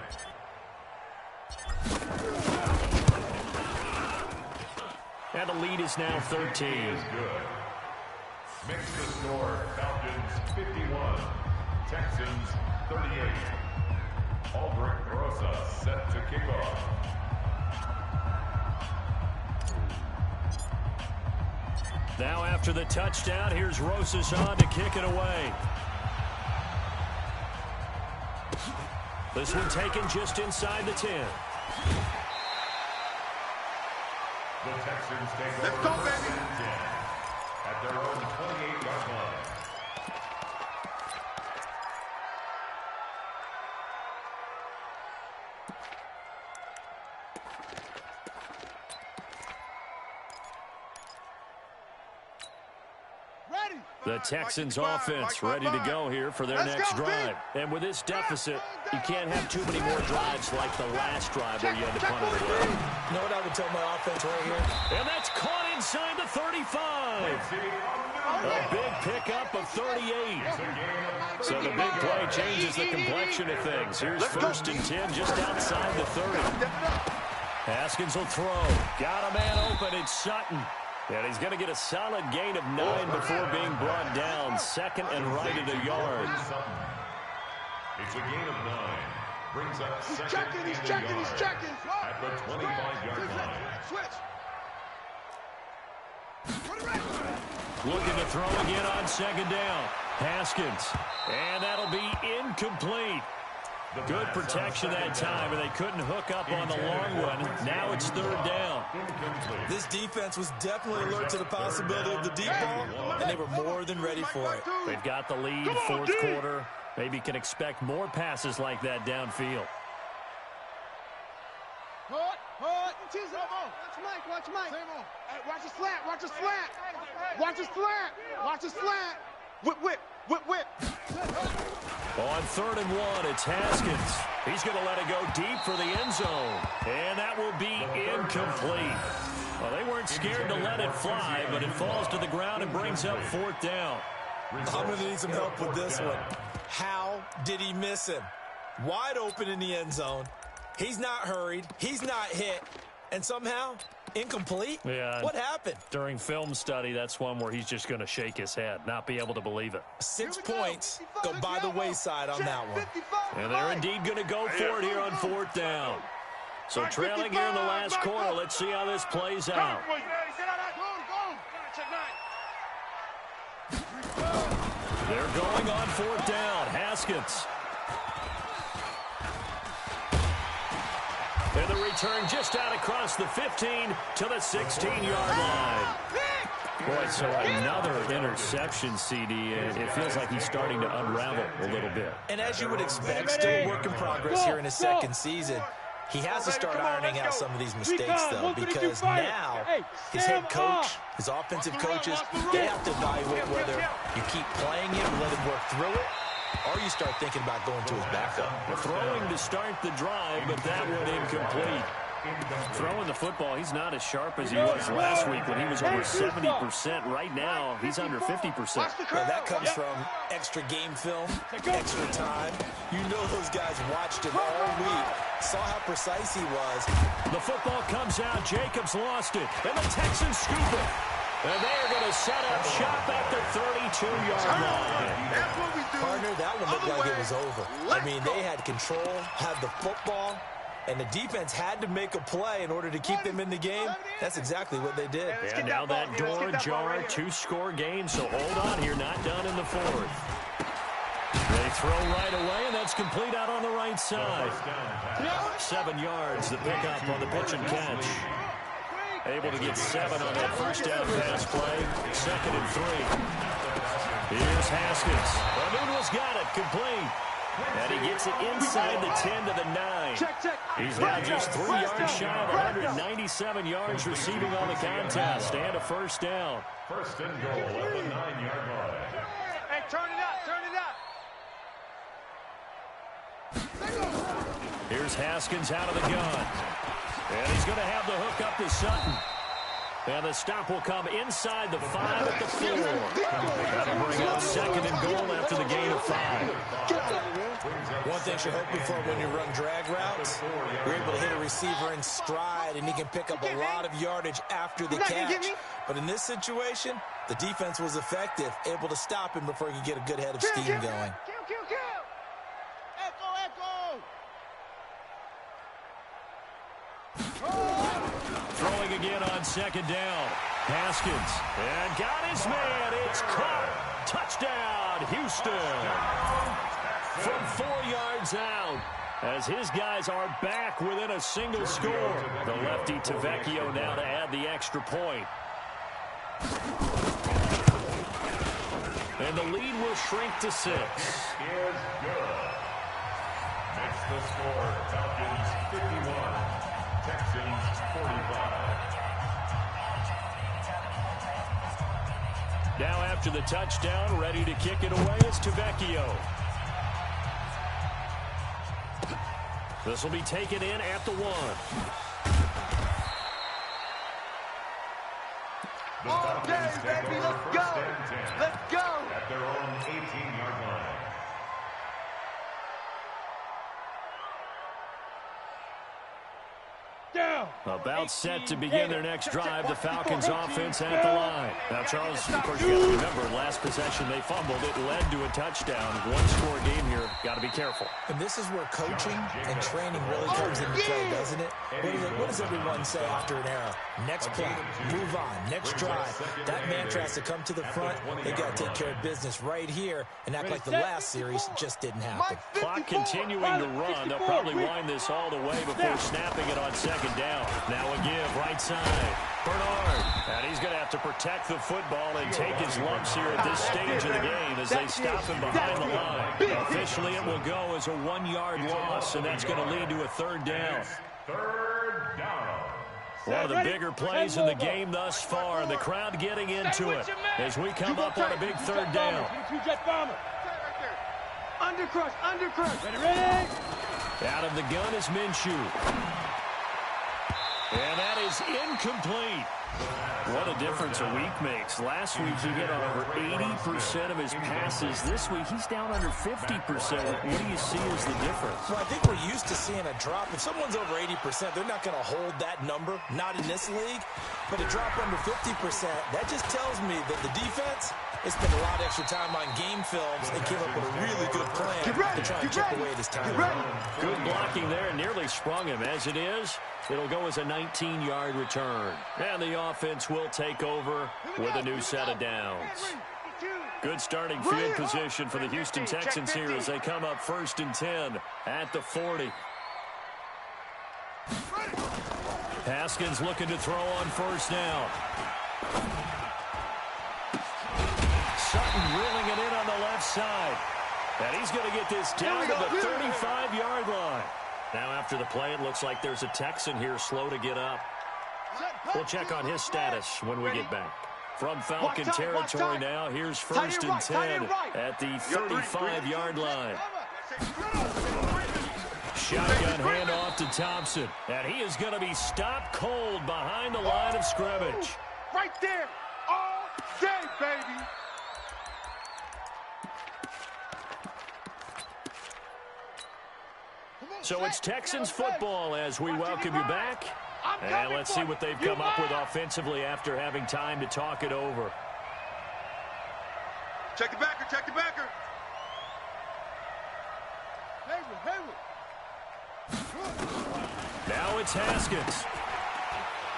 S1: And the lead is now 13.
S2: Makes the score Falcons 51. Texans 38. Aldrich Rosa set to kick off.
S1: Now after the touchdown, here's Rosas on to kick it away. This one taken just inside the 10.
S2: The Texans take over 1st and 10 at their own 28-yard line.
S1: The Texans offense ready to go here for their next drive. And with this deficit, you can't have too many more drives like the last drive where you had to punt it away.
S4: You know what I would tell my offense right here?
S1: And that's caught inside the 35. A big pickup of 38. So the big play changes the complexion of things. Here's 1st and 10 just outside the 30. Haskins will throw. Got a man open. It's Sutton. And he's going to get a solid gain of 9 before being brought down. 2nd and right at a yard.
S2: It's a gain of 9. Brings up 2nd
S5: He's checking.
S2: at the 25-yard line.
S1: Looking to throw again on 2nd down. Haskins. And that'll be incomplete. Good protection that time, and they couldn't hook up on the long one. Now it's 3rd down.
S4: This defense was definitely alert to the possibility of the deep ball, and they were more than ready for it.
S1: They've got the lead, 4th quarter. Maybe can expect more passes like that downfield.
S5: Watch Mike. Hey, watch the slant. Whip.
S1: On 3rd and 1, it's Haskins. He's going to let it go deep for the end zone. And that will be incomplete. Well, they weren't scared to let it fly, but it falls to the ground and brings up 4th down.
S4: I'm going to need some help with this one. How did he miss him? Wide open in the end zone. He's not hurried. He's not hit. And somehow, incomplete?
S1: Yeah.
S4: What happened?
S1: During film study, that's one where he's just going to shake his head, not be able to believe it.
S4: 6 points go by the wayside on that one.
S1: And they're indeed going to go for it here on 4th down. So trailing here in the last quarter, let's see how this plays out. They're going on 4th down. Haskins. And the return just out across the 15 to the 16-yard line. Boy, so another interception, CD. It feels like he's starting to unravel a little bit.
S4: And as you would expect, still a work in progress here in his 2nd season. He has to start ironing out some of these mistakes, though, because now his head coach, his offensive coaches, they have to evaluate whether you keep playing him and let him work through it, or you start thinking about going to his backup.
S1: Throwing to start the drive, but that one incomplete. Throwing the football, he's not as sharp as he was last week when he was over 70%. Right now, he's under 50%.
S4: Well, that comes from extra game film, extra time. You know those guys watched him all week, saw how precise he was.
S1: The football comes out. Jacobs lost it, and the Texans scoop it. And they're going to set up shop at the 32-yard line.
S5: That's what we do.
S4: Partner, that one looked like it was over. I mean, they had control, had the football, and the defense had to make a play in order to keep them in the game. That's exactly what they did.
S1: And now that door ajar, two-score game, so hold on here, not done in the fourth. They throw right away, and that's complete out on the right side. 7 yards, the pickup on the pitch and catch. Able to get 7 on that first down pass play. 2nd and 3. Here's Haskins. Anuno's got it, complete. And he gets it inside the 10 to the 9. He's now just 3 yards shy of 197 yards receiving on the contest. And a first down.
S2: First and goal at the 9-yard line.
S5: Hey, turn it up, turn it up.
S1: Here's Haskins out of the gun. And he's going to have the hook up to Sutton. And the stop will come inside the 5 at the 4. That'll bring up 2nd and goal after the gain of 5.
S4: One thing you're hoping for when you run drag routes, you're able to hit a receiver in stride, and he can pick up a lot of yardage after the catch. But in this situation, the defense was effective, able to stop him before he could get a good head of steam going.
S5: Kill.
S1: Throwing again on 2nd down. Haskins. And got his man. It's caught. Touchdown, Houston. From 4 yards out. As his guys are back within a single score. The lefty Tavecchio now to add the extra point. And the lead will shrink to 6.
S2: Is good. Makes the score Falcons 51, Texans 45.
S1: Now after the touchdown, ready to kick it away is Tavecchio. This will be taken in at the 1.
S5: All day, baby, let's go. Let's go.
S2: At their own 18-yard line.
S3: Down.
S1: About set to begin their next drive, the Falcons offense at the line. Now, Charles, of course, you got to remember, last possession they fumbled. It led to a touchdown. One-score game here. Got to be careful.
S4: And this is where coaching and training really comes into play, doesn't it? What does everyone say after an error? Next play, move on, next drive. That mantra has to come to the front. They got to take care of business right here and act like the last series just didn't happen.
S1: Clock continuing to run. They'll probably wind this all the way before snapping it on 2nd down. Now a give, right side. Bernard. And he's going to have to protect the football and take his lumps here at this stage of the game as they stop him behind the line. Officially, it will go as a 1-yard loss, and that's going to lead to a 3rd down.
S2: 3rd down.
S1: One of the bigger plays in the game thus far, and the crowd getting into it as we come up on a big 3rd down.
S5: Undercrush.
S3: Ready?
S1: Out of the gun is Minshew. And that is incomplete. What a difference a week makes. Last week he hit on over 80% of his passes. This week he's down under 50%. What do you see as the difference?
S4: Well, I think we're used to seeing a drop. If someone's over 80%, they're not going to hold that number, not in this league. But a drop under 50%, that just tells me that the defense has spent a lot of extra time on game films and came up with a really good plan to try and chip away at his time.
S1: Good blocking there, nearly sprung him. As it is, it'll go as a 19-yard return. And the offense will take over with a new set of downs. Good starting field position for the Houston Texans here as they come up 1st and 10 at the 40. Haskins looking to throw on 1st down. Sutton reeling it in on the left side. And he's going to get this down to the 35-yard line. Now after the play, it looks like there's a Texan here slow to get up. We'll check on his status when we get back. From Falcon territory now, here's 1st and 10 at the 35-yard line. Shotgun handoff to Thompson. And he is going to be stopped cold behind the line of scrimmage.
S5: Right there. All day, baby.
S1: So it's Texans football as we welcome you back And let's see what they've come up with offensively after having time to talk it over.
S6: Check the backer, check the backer.
S1: Now it's Haskins.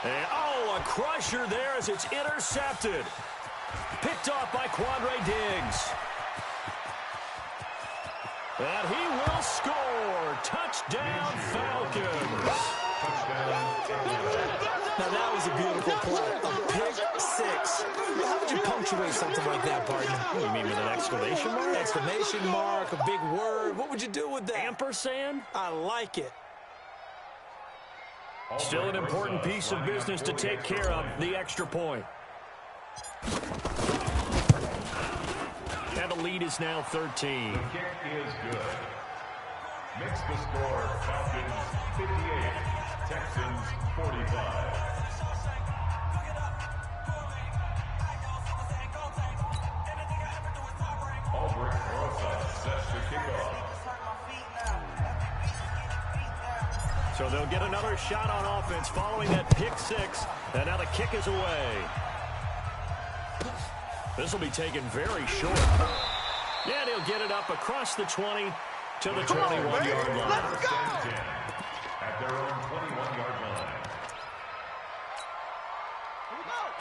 S1: And, oh, a crusher there as it's intercepted. Picked off by Quandre Diggs. And he will score. Touchdown, Falcons.
S4: Now, that was a beautiful play. A pick six. How would you punctuate something like that, partner?
S1: What do you mean, with an exclamation mark?
S4: Exclamation mark, a big word. What would you do with that?
S1: Ampersand?
S4: I like it.
S1: Still an important piece of business to take care of, the extra point. And the lead is now 13.
S2: The kick is good. Makes the score Falcons 58, Texans 45. Albrecht Rosa sets to kick off.
S1: So they'll get another shot on offense following that pick six. And now the kick is away. This will be taken very short. Yeah, he'll get it up across the 20 to the 21-yard line.
S2: Let's go! At their own 21-yard line.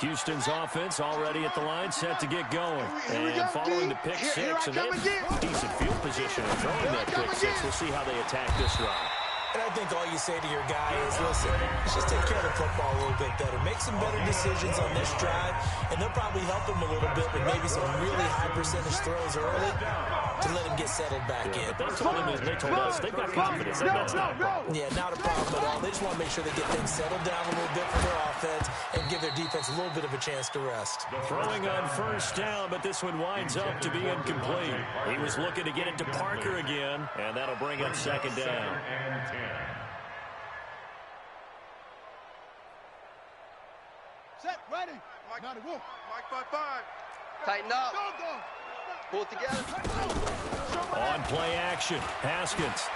S1: Houston's offense already at the line, set to get going. And following the pick six, and they have decent field position and throwing that pick six. We'll see how they attack this run.
S4: And I think all you say to your guy is, listen, let's just take care of the football a little bit better. Make some better decisions on this drive, and they'll probably help him a little bit with maybe some really high percentage throws early to let him get settled back in.
S1: They told us they've got confidence. That's not a problem.
S4: Yeah, not a problem at all. They just want to make sure they get things settled down a little bit for their offense and give their defense a little bit of a chance to rest.
S1: Throwing on first down, but this one winds up to be incomplete. He was looking to get it to Parker again, and that'll bring up second down.
S3: Set, ready.
S6: Mike,
S3: Now to go.
S6: Mike 5-5.
S5: Tighten up.
S3: Go.
S5: Pull it together.
S1: On play action, Haskins.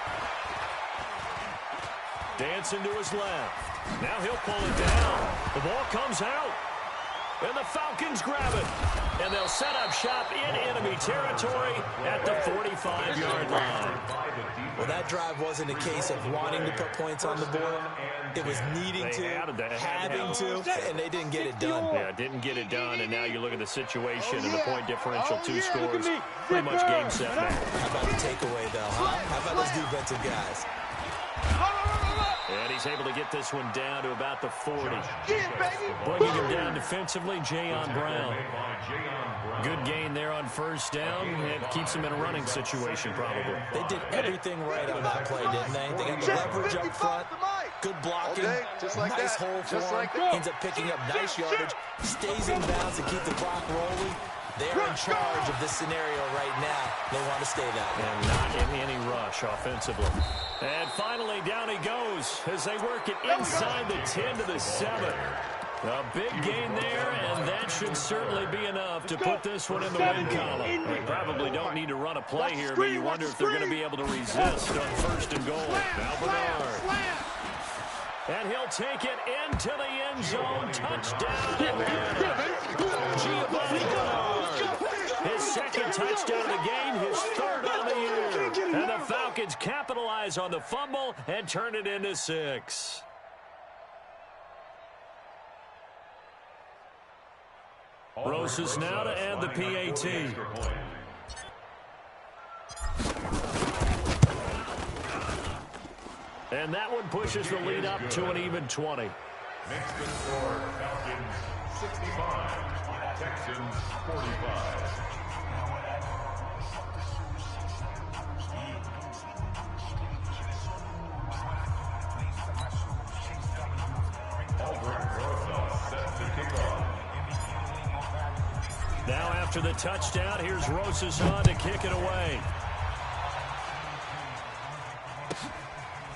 S1: Dancing to his left. Now he'll pull it down. The ball comes out. And the Falcons grab it. And they'll set up shop in enemy territory at the 45-yard line.
S4: Well, that drive wasn't a case of wanting to put points on the board. It was needing to, having to, and they didn't get it done.
S1: Yeah, didn't get it done, and now you look at the situation and the point differential, 2 scores. Pretty much game set now.
S4: How about the takeaway, though, huh? How about those defensive guys?
S1: And he's able to get this one down to about the 40.
S6: Get it, baby.
S1: Bringing him down defensively, Jayon Brown. Good gain there on first down. It keeps him in a running situation, probably.
S4: They did everything right on that play, didn't they? They got the leverage up front, good blocking, nice hole for him. Ends up picking up nice yardage, stays in bounds to keep the clock rolling. They're in charge of this scenario right now. They want to stay that way.
S1: And not in any rush offensively. And finally, down he goes as they work it inside the 10 to the 7. A big gain there, and that should certainly be enough to put this one in the win column. They probably don't need to run a play here, but you wonder if they're going to be able to resist on first and goal. Now Bernard. And he'll take it into the end zone. Touchdown, Atlanta. Giovanni Bernard. His second touchdown of the game, his third on the year. And the Falcons capitalize on the fumble and turn it into 6. Rosas now to add the PAT. And that one pushes the lead up to an even 20.
S2: Makes the score Falcons 65, Texans 45. Albrecht Rosa set to kick off.
S1: Now after the touchdown, here's Rosas on to kick it away.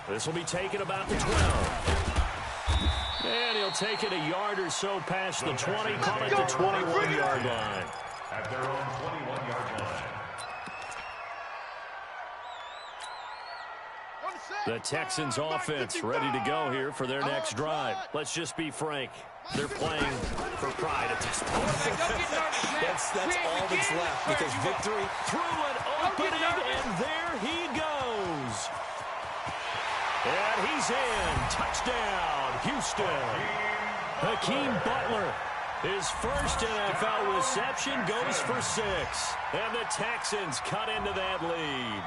S1: This will be taken about the 12. And he'll take it a yard or so past the 20, call it the 21-yard line.
S2: At their own 21-yard line.
S3: On the set.
S1: The Texans offense ready to go here for their next drive. Let's just be frank. They're playing for pride at this point.
S4: That's all that's left, because victory
S1: through an opening, and there he goes. And he's in. Touchdown, Houston. Hakeem Butler, his first NFL reception, goes for 6. And the Texans cut into that lead.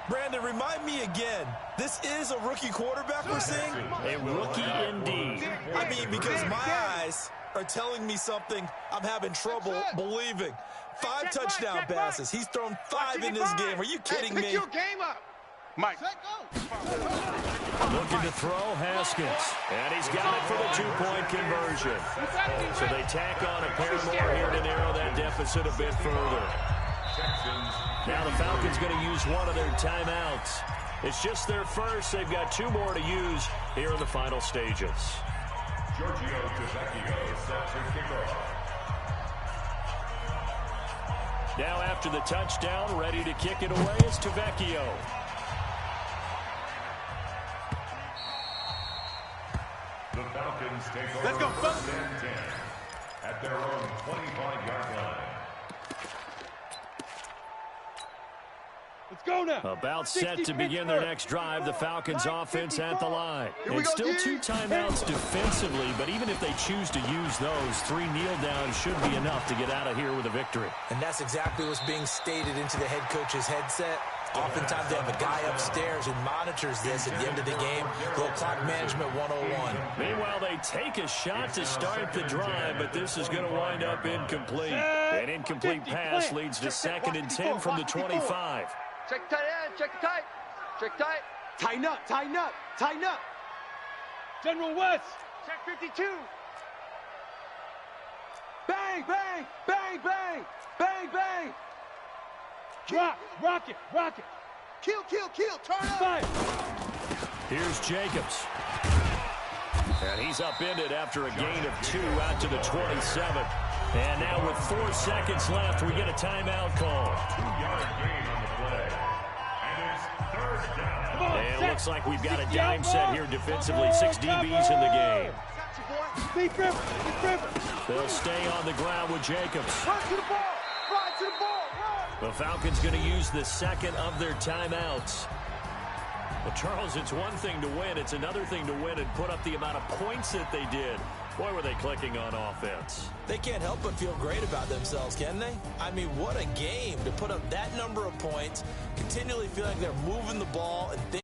S4: Brandon, remind me again, this is a rookie quarterback we're seeing?
S1: A rookie indeed.
S4: I mean, because my eyes are telling me something I'm having trouble believing. 5 touchdown passes. He's thrown 5 in this game. Are you kidding me?
S5: Pick your game up.
S6: Mike.
S1: Looking to throw, Haskins. And he's got it for the 2-point conversion. So they tack on a pair more here to narrow that deficit a bit further. Now the Falcons going to use one of their timeouts. It's just their first. They've got 2 more to use here in the final stages.
S2: Giorgio Tavecchio set to kick off.
S1: Now after the touchdown, ready to kick it away is Tavecchio.
S2: The Falcons take over.
S3: Let's go,
S2: first and 10 at their own 25-yard line.
S3: Let's go now.
S1: About set to begin their next drive. The Falcons offense at the line. And still 2 timeouts defensively, but even if they choose to use those, 3 kneel downs should be enough to get out of here with a victory.
S4: And that's exactly what's being stated into the head coach's headset. Oftentimes they have a guy upstairs who monitors this at the end of the game. Little clock management 101.
S1: Meanwhile, they take a shot to start the drive, but this is going to wind up incomplete. An incomplete pass leads to 2nd and 10 from the 25.
S5: Check tight end. Check tight. Check tight.
S6: Tighten up, tighten up, tighten up.
S3: General West.
S5: Check 52.
S6: Bang, bang, bang, bang, bang, bang.
S3: Rock it.
S5: Kill. Turn up.
S3: Fire.
S1: Here's Jacobs. And he's upended after a gain of 2 out to the 27. And now with 4 seconds left, we get a timeout call.
S2: 2-yard gain on the play. And it's 3rd down.
S1: And it looks like we've got a dime set here defensively. 6 DBs in the game.
S3: Deep river.
S1: They'll stay on the ground with Jacobs.
S5: Run to the ball. Run to the ball. Run.
S1: The Falcons going to use the 2nd of their timeouts. Well, Charles, it's one thing to win. It's another thing to win and put up the amount of points that they did. Boy, were they clicking on offense.
S4: They can't help but feel great about themselves, can they? I mean, what a game to put up that number of points, continually feel like they're moving the ball and